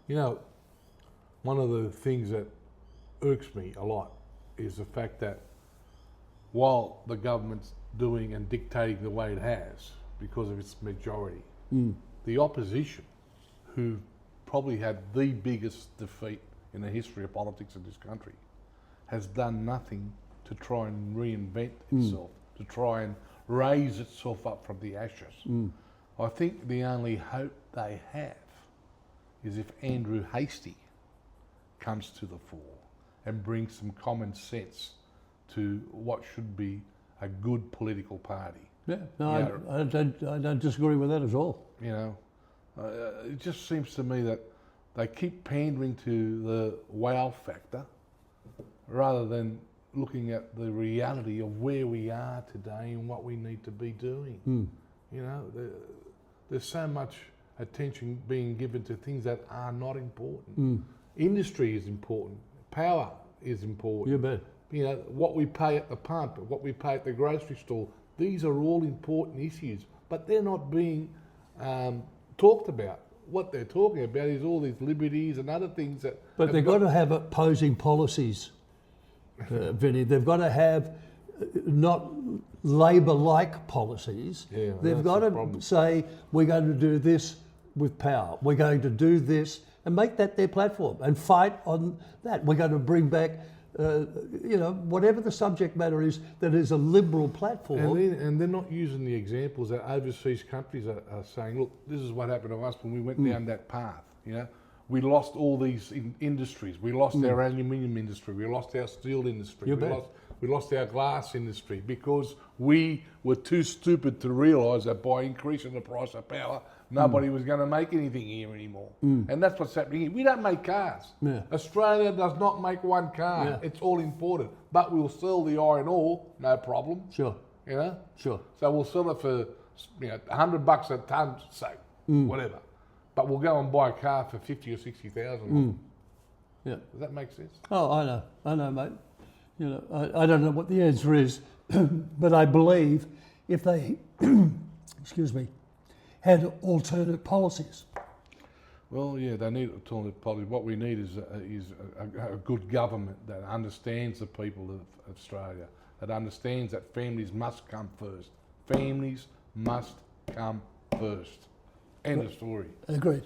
You know, one of the things that irks me a lot is the fact that while the government's doing and dictating the way it has because of its majority, the opposition, who probably had the biggest defeat in the history of politics of this country, has done nothing to try and reinvent itself, to try and raise itself up from the ashes. I think the only hope they have is if Andrew Hastie comes to the fore and brings some common sense to what should be a good political party. Yeah, no, I don't disagree with that at all. You know, it just seems to me that they keep pandering to the wow factor rather than looking at the reality of where we are today and what we need to be doing. You know, there's so much attention being given to things that are not important. Industry is important. Power is important. You bet. You know, what we pay at the pump, what we pay at the grocery store, these are all important issues, but they're not being talked about. What they're talking about is all these liberties and other things that... But they've got to have opposing policies, Vinny. They've got to have not Labor-like policies. Yeah, they've got to say, we're going to do this with power. We're going to do this and make that their platform and fight on that. We're going to bring back, you know, whatever the subject matter is that is a liberal platform. And they're not using the examples that overseas countries are saying, look, this is what happened to us when we went down that path, you know. We lost all these industries. We lost our aluminium industry. We lost our steel industry. We lost our glass industry because we were too stupid to realise that by increasing the price of power, nobody was going to make anything here anymore. And that's what's happening here. We don't make cars. Australia does not make one car. It's all imported. But we'll sell the iron ore, no problem. Sure. You know? Sure. So we'll sell it for, you know, $100 a tonne, say, whatever. But we'll go and buy a car for 50 or 60,000. Yeah. Does that make sense? Oh, I know, mate. You know, I don't know what the answer is, but I believe if they, excuse me, had alternate policies. Well, yeah, they need alternative policy. What we need is a good government that understands the people of Australia, that understands that families must come first. Families must come first. End of story. Agreed.